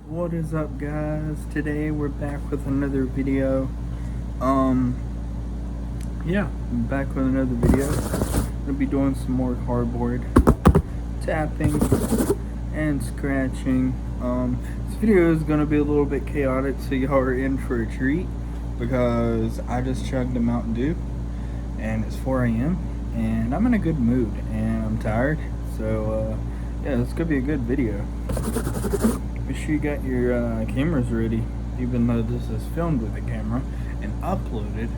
What is up, guys? Today we're back with another video. I'm back with another video. I'm gonna be doing some more cardboard tapping and scratching. This video is gonna be a little bit chaotic, so y'all are in for a treat because I just chugged a Mountain Dew and it's 4 a.m. and I'm in a good mood and I'm tired. So yeah, it's gonna be a good video. Make sure you got your cameras ready, even though this is filmed with a camera and uploaded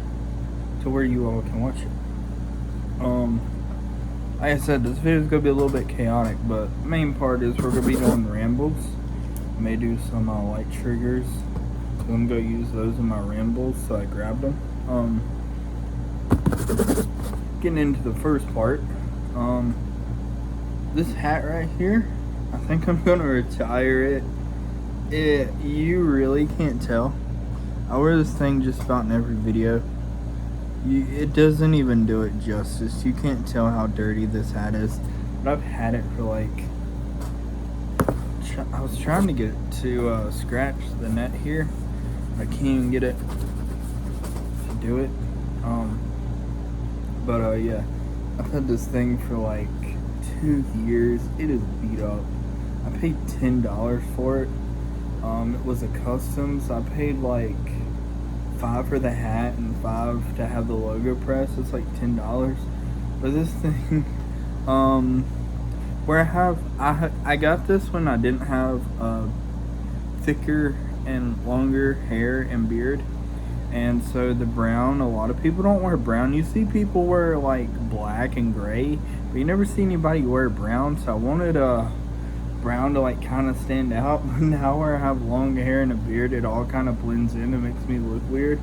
to where you all can watch it. Like I said, this video is gonna be a little bit chaotic, but the main part is we're gonna be doing rambles. I may do some light triggers, so I'm gonna use those in my rambles, so I grabbed them. Getting into the first part, this hat right here, I think I'm gonna retire it. You really can't tell. I wear this thing just about in every video. It doesn't even do it justice. You can't tell how dirty this hat is. But I've had it for like, I was trying to get it to scratch the net here. I can't even get it to do it. Yeah, I've had this thing for like 2 years. It is beat up. I paid $10 for it. It was a custom, so I paid like $5 for the hat and $5 to have the logo press. It's like $10. But this thing, where I got this when I didn't have thicker and longer hair and beard. And so the brown, a lot of people don't wear brown. You see people wear like black and gray, but you never see anybody wear brown. So I wanted brown to like kind of stand out. But now where I have long hair and a beard, it all kind of blends in and makes me look weird.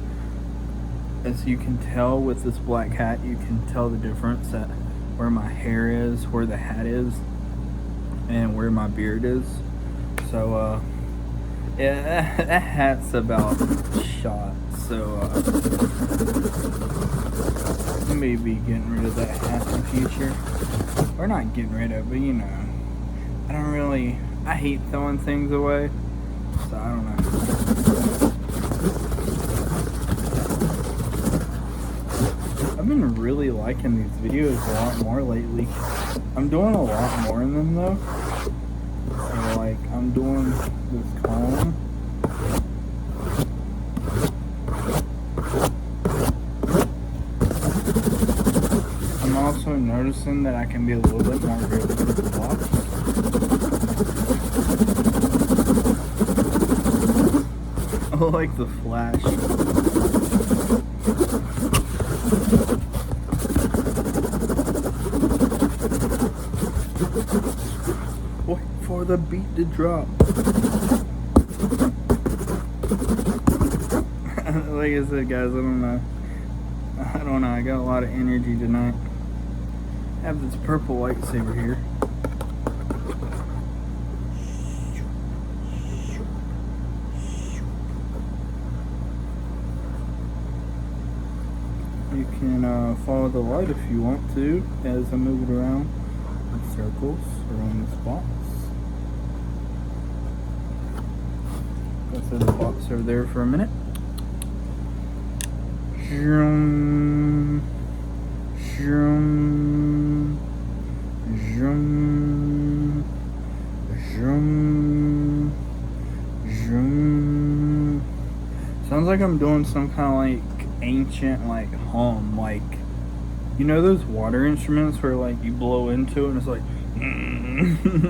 As you can tell with this black hat, you can tell the difference at where my hair is, where the hat is, and where my beard is. So yeah, that hat's about shot. So I may be getting rid of that hat in the future. Or not getting rid of it, but you know, I hate throwing things away, so I don't know. I've been really liking these videos a lot more lately. I'm doing a lot more in them though. So like, I'm doing this column. I'm also noticing that I can be a little bit more aggressive with the blocks. I like the flash. Wait for the beat to drop. Like I said, guys, I don't know. I got a lot of energy tonight. I have this purple lightsaber here. You can follow the light if you want to as I move it around in circles around the spots. Go through the box over there for a minute. Zoom, zoom, zoom, zoom, zoom. Sounds like I'm doing some kind of like ancient like hum, like, you know those water instruments where like you blow into it and it's like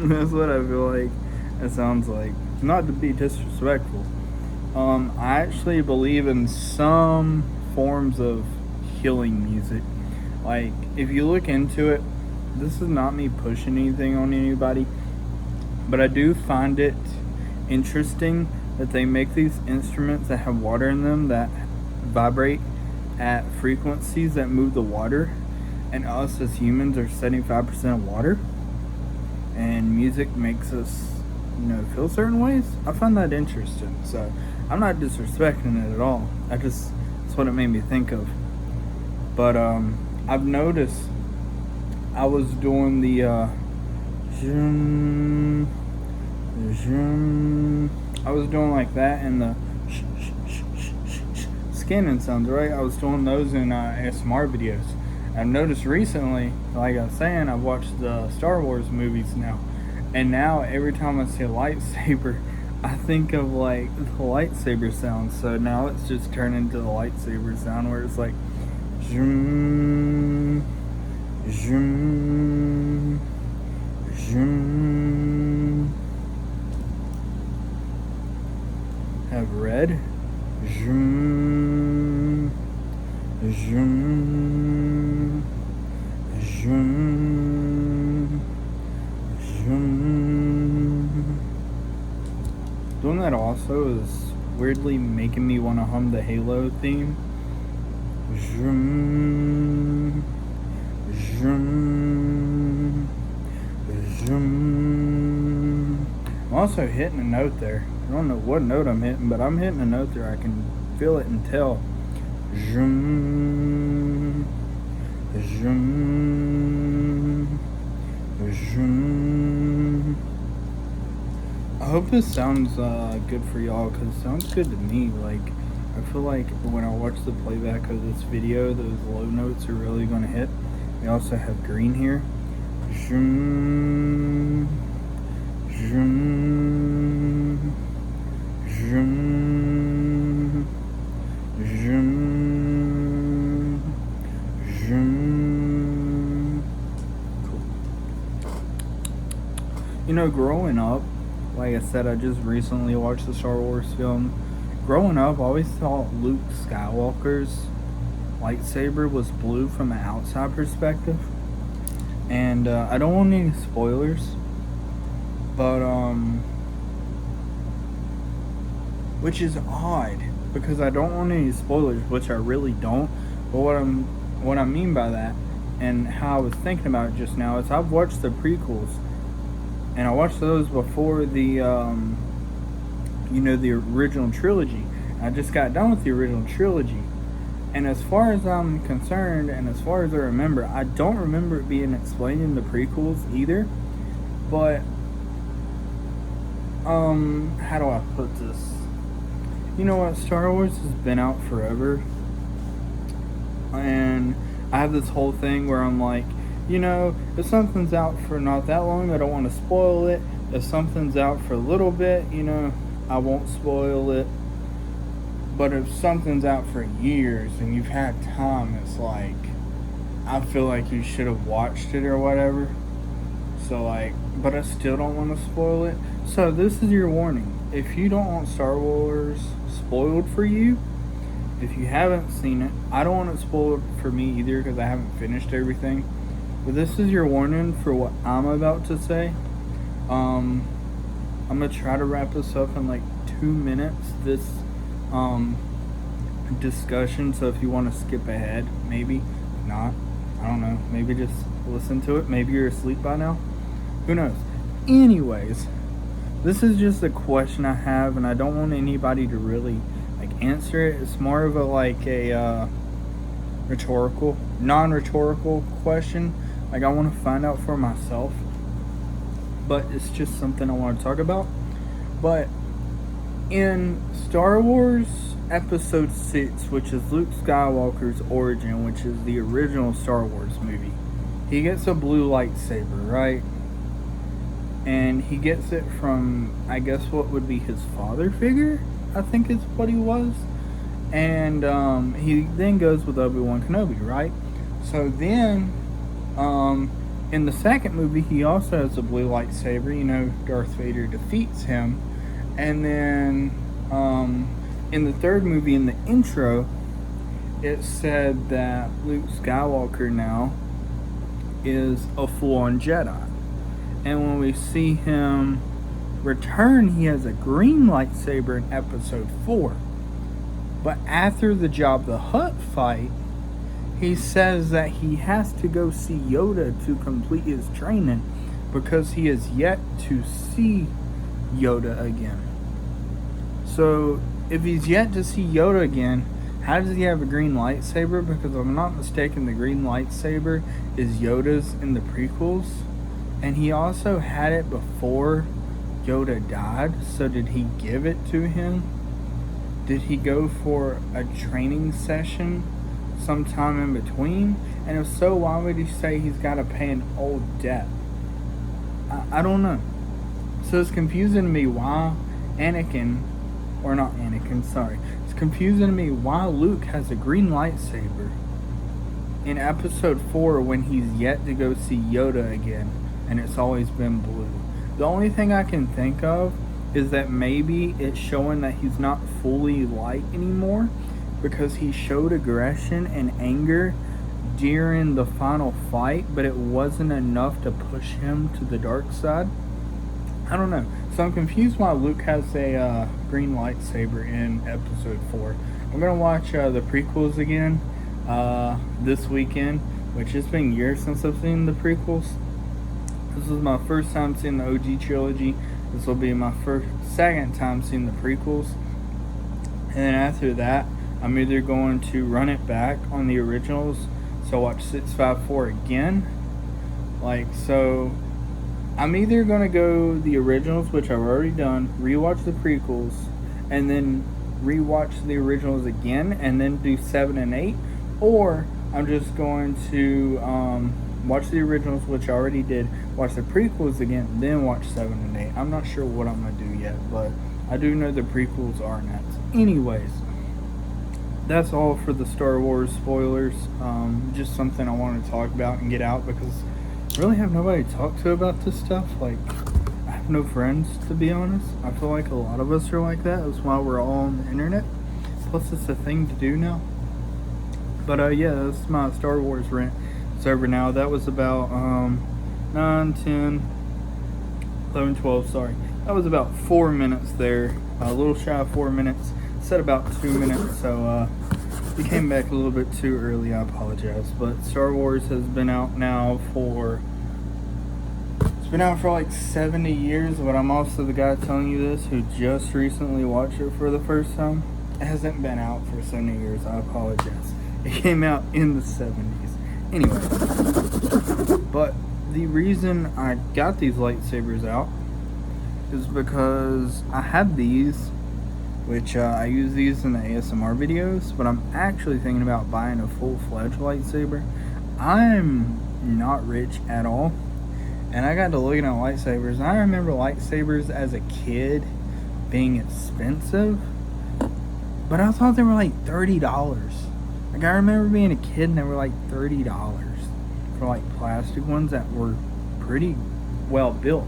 that's what I feel like it sounds like. Not to be disrespectful, I actually believe in some forms of healing music. Like, if you look into it, this is not me pushing anything on anybody, but I do find it interesting that they make these instruments that have water in them that vibrate at frequencies that move the water, and us as humans are 75% water, and music makes us, you know, feel certain ways. I find that interesting. So I'm not disrespecting it at all. That's what it made me think of. But I've noticed I was doing the zoom, zoom. I was doing like that and the scanning sounds, right? I was doing those in ASMR videos. I've noticed recently, like I was saying, I've watched the Star Wars movies now. And now every time I see a lightsaber, I think of like the lightsaber sound. So now it's just turned into the lightsaber sound where it's like zoom, zoom, zoom. Have red, zoom, zoom, zoom, zoom. Doing that also is weirdly making me want to hum the Halo theme. Zoom, zoom, zoom. I'm also hitting a note there. I don't know what note I'm hitting, but I'm hitting a note there. I can feel it and tell. Zoom, zoom, zoom. I hope this sounds good for y'all, because it sounds good to me. Like, I feel like when I watch the playback of this video, those low notes are really going to hit. We also have green here. Zoom, zoom, zoom, zoom, zoom. Cool. You know, growing up, like I said, I just recently watched the Star Wars film. Growing up, I always thought Luke Skywalker's lightsaber was blue from an outside perspective. And I don't want any spoilers, but which is odd because I don't want any spoilers, which I really don't. But what I mean by that, and how I was thinking about it just now, is I've watched the prequels, and I watched those before the the original trilogy. I just got done with the original trilogy, and as far as I'm concerned, and as far as I remember, I don't remember it being explained in the prequels either. But how do I put this? You know what? Star Wars has been out forever, and I have this whole thing where I'm like, if something's out for not that long, I don't want to spoil it. If something's out for a little bit, I won't spoil it. But if something's out for years and you've had time, it's like, I feel like you should have watched it or whatever. So but I still don't want to spoil it. So this is your warning. If you don't want Star Wars spoiled for you, if you haven't seen it, I don't want it spoiled for me either because I haven't finished everything. But this is your warning for what I'm about to say. I'm going to try to wrap this up in 2 minutes, this discussion. So if you want to skip ahead, maybe not. I don't know. Maybe just listen to it. Maybe you're asleep by now. Who knows? Anyways, this is just a question I have, and I don't want anybody to really answer it. It's more of a rhetorical, non-rhetorical question. I want to find out for myself, but it's just something I want to talk about. But in Star Wars Episode 6, which is Luke Skywalker's origin, which is the original Star Wars movie, he gets a blue lightsaber, right? And he gets it from, I guess, what would be his father figure, I think is what he was. And he then goes with Obi-Wan Kenobi, right? So then, in the second movie, he also has a blue lightsaber. Darth Vader defeats him. And then, in the third movie, in the intro, it said that Luke Skywalker now is a full-on Jedi. And when we see him return, he has a green lightsaber in Episode 4. But after the Jabba the Hutt fight, he says that he has to go see Yoda to complete his training because he has yet to see Yoda again. So if he's yet to see Yoda again, how does he have a green lightsaber? Because if I'm not mistaken, the green lightsaber is Yoda's in the prequels. And he also had it before Yoda died, so did he give it to him? Did he go for a training session sometime in between? And if so, why would he say he's got to pay an old debt? I don't know. So it's confusing to me why Anakin, or not Anakin, sorry. It's confusing to me why Luke has a green lightsaber in episode 4 when he's yet to go see Yoda again, and it's always been blue. The only thing I can think of is that maybe it's showing that he's not fully light anymore because he showed aggression and anger during the final fight, but it wasn't enough to push him to the dark side. I don't know. So I'm confused why Luke has a green lightsaber in episode 4. I'm going to watch the prequels again this weekend, which has been years since I've seen the prequels. This was my first time seeing the OG trilogy. This will be my second time seeing the prequels. And then after that, I'm either going to run it back on the originals, so watch 654 again. So I'm either going to go the originals, which I've already done, rewatch the prequels, and then rewatch the originals again, and then do 7 and 8. Or I'm just going to watch the originals, which I already did, watch the prequels again, then watch 7 and 8. I'm not sure what I'm going to do yet, but I do know the prequels are nuts. Anyways, that's all for the Star Wars spoilers. Just something I wanted to talk about and get out because I really have nobody to talk to about this stuff. I have no friends, to be honest. I feel like a lot of us are like that. That's why we're all on the internet. Plus, it's a thing to do now. But yeah, that's my Star Wars rant. It's over now. That was about 9, 10, 11, 12, sorry. That was about 4 minutes there. A little shy of 4 minutes. Said about 2 minutes, so we came back a little bit too early. I apologize. But Star Wars has been out now for... It's been out for like 70 years, but I'm also the guy telling you this who just recently watched it for the first time. It hasn't been out for 70 years. I apologize. It came out in the 70s. Anyway, but the reason I got these lightsabers out is because I have these, which I use these in the ASMR videos, but I'm actually thinking about buying a full-fledged lightsaber. I'm not rich at all, and I got to looking at lightsabers, and I remember lightsabers as a kid being expensive, but I thought they were like $30. I remember being a kid and they were like $30 for plastic ones that were pretty well built.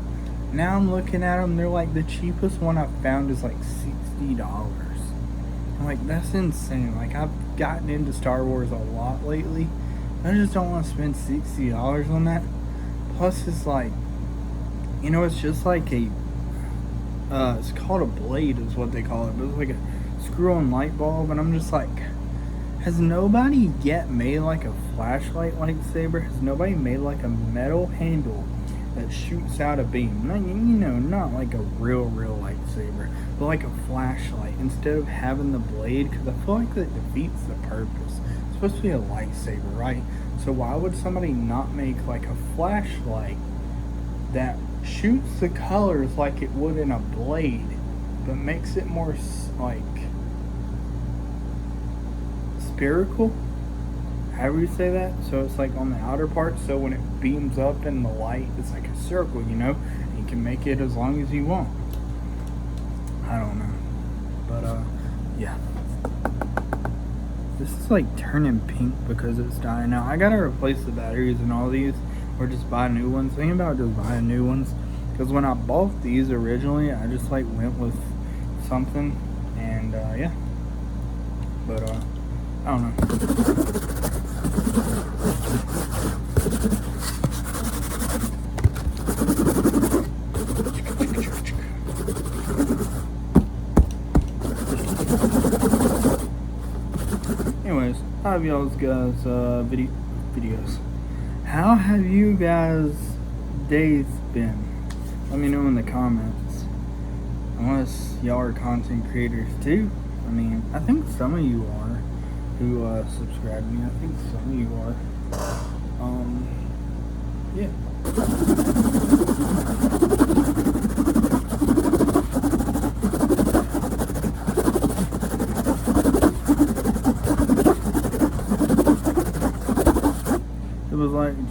Now I'm looking at them, they're the cheapest one I've found is $60. I'm that's insane. I've gotten into Star Wars a lot lately. I just don't want to spend $60 on that. Plus it's it's just a it's called a blade is what they call it, but it's a screw-on light bulb, and I'm just has nobody yet made a flashlight lightsaber? Has nobody made a metal handle that shoots out a beam? Not a real lightsaber, but a flashlight instead of having the blade, because I feel that defeats the purpose. It's supposed to be a lightsaber, right? So why would somebody not make a flashlight that shoots the colors like it would in a blade, but makes it more spherical, however you say that, so it's on the outer part, so when it beams up in the light it's a circle, and you can make it as long as you want. I don't know, but yeah, this is turning pink because it's dying out. I gotta replace the batteries in all these or just buy new ones. Thinking about just buying new ones, because when I bought these originally I just went with something, and yeah, but I don't know. Anyways, how have y'all's guys videos? How have you guys' days been? Let me know in the comments. Unless y'all are content creators too. I think some of you are. Who subscribe me. I think some of you are. Yeah.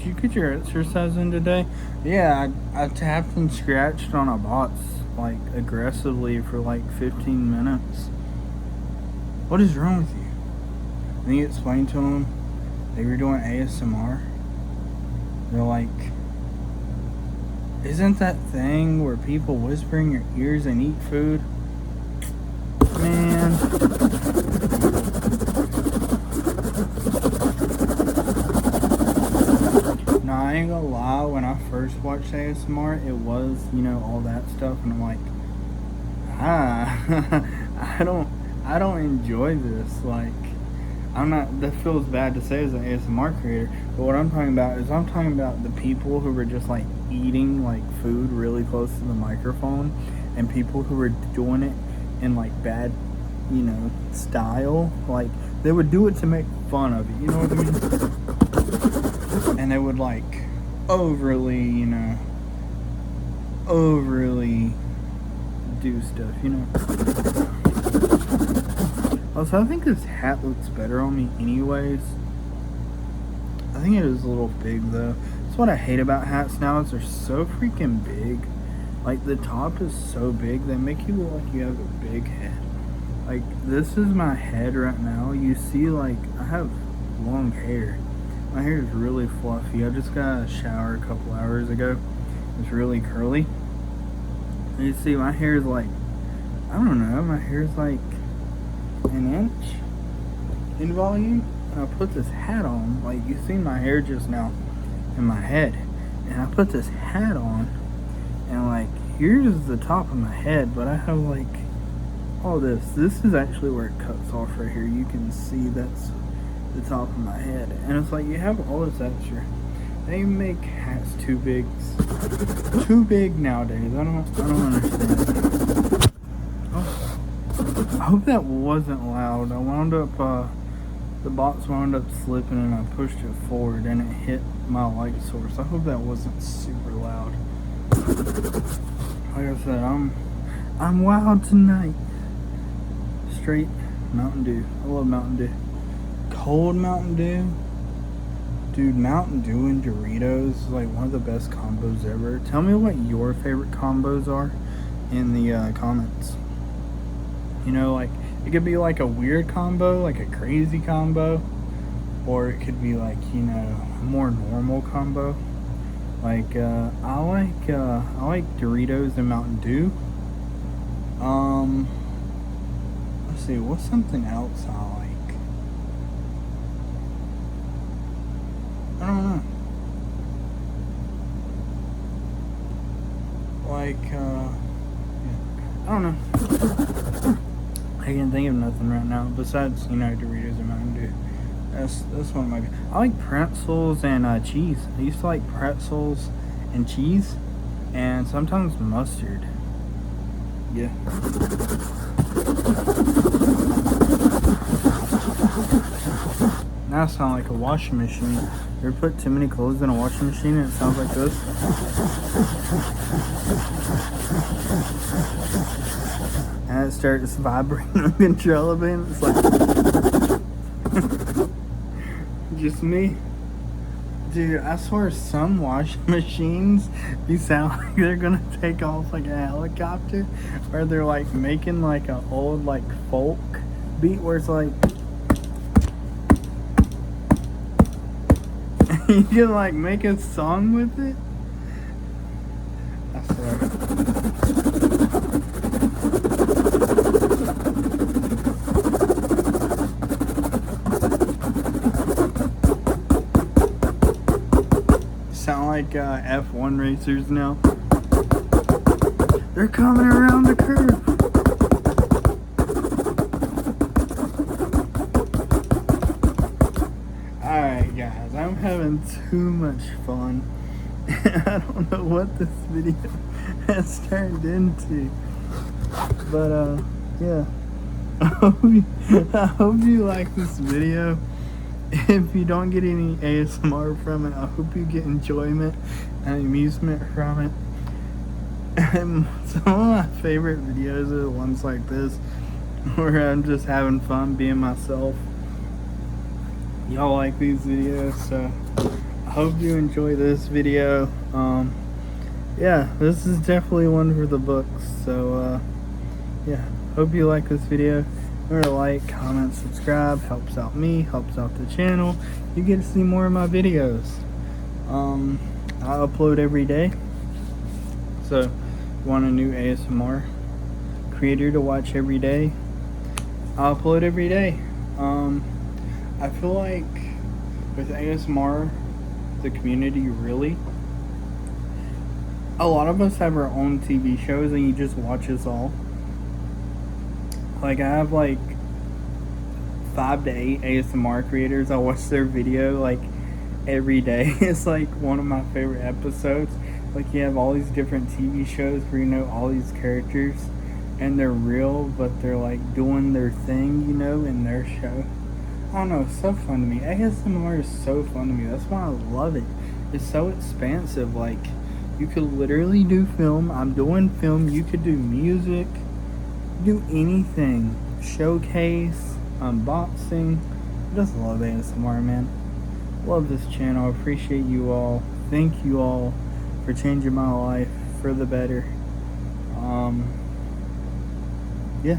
did you get your exercise in today? Yeah, I tapped and scratched on a box, like, aggressively for, like, 15 minutes. What is wrong with you? Then you explained to them they were doing ASMR. They're like, isn't that thing where people whisper in your ears and eat food? Man. No, I ain't gonna lie, when I first watched ASMR, it was, all that stuff, and I'm like, I don't enjoy this. Like, that feels bad to say as an ASMR creator, but what I'm talking about is I'm talking about the people who were just like eating like food really close to the microphone, and people who were doing it in like bad, style. Like, they would do it to make fun of it, you know what I mean? And they would like overly do stuff, Also, I think this hat looks better on me anyways. I think it is a little big though. That's what I hate about hats now, is they're so freaking big. Like, the top is so big, they make you look like you have a big head. Like, this is my head right now. You see, like, I have long hair. My hair is really fluffy. I just got a shower a couple hours ago. It's really curly. And you see, my hair is like, I don't know, my hair is like an inch in volume. And I put this hat on, like, you seen my hair just now in my head, and I put this hat on, and like, here's the top of my head, but I have like all this is actually where it cuts off right here. You can see that's the top of my head, and it's like, you have all this extra. They make hats too big nowadays. I don't understand. Oh, I hope that wasn't loud. I wound up the box wound up slipping, and I pushed it forward and it hit my light source. I hope that wasn't super loud. Like I said, I'm wild tonight. Straight Mountain Dew. I love Mountain Dew. Cold Mountain Dew. Dude, Mountain Dew and Doritos is like one of the best combos ever. Tell me what your favorite combos are in the comments. Like, it could be like a weird combo, like a crazy combo, or it could be like, a more normal combo. Like, I like Doritos and Mountain Dew. Let's see, what's something else I like? I don't know. Like, yeah, I don't know. I can't think of nothing right now besides, Doritos and Mountain Dew. That's one of my. I like pretzels and cheese. I used to like pretzels and cheese, and sometimes mustard. Yeah. Now I sound like a washing machine. You ever put too many clothes in a washing machine and it sounds like this? And it starts vibrating uncontrollably, and it's like just me. Dude, I swear some washing machines, you sound like they're gonna take off like a helicopter, or they're like making like an old like folk beat where it's like you can like make a song with it. I swear. Sound like F1 racers now. They're coming around the curve. Alright guys, I'm having too much fun. I don't know what this video has turned into. But yeah. I hope you like this video. If you don't get any ASMR from it, I hope you get enjoyment and amusement from it. And some of my favorite videos are the ones like this, where I'm just having fun being myself. Y'all like these videos, so I hope you enjoy this video. Yeah, this is definitely one for the books. So, yeah, hope you like this video. Remember to like, comment, subscribe. Helps out me, helps out the channel. You get to see more of my videos. I upload every day. So, want a new ASMR creator to watch every day? I upload every day. I feel like with ASMR, the community really, a lot of us have our own TV shows and you just watch us all. Like I have like 5 to 8 ASMR creators. I watch their video like every day. It's like one of my favorite episodes. Like you have all these different TV shows where you know all these characters and they're real, but they're like doing their thing, you know, in their show. I don't know, it's so fun to me. ASMR is so fun to me. That's why I love it. It's so expansive. Like you could literally do film. I'm doing film. You could do music, do anything, showcase, unboxing. I just love ASMR, man. Love this channel. I appreciate you all. Thank you all for changing my life for the better. Yeah.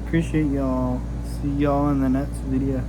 Appreciate y'all. See y'all in the next video.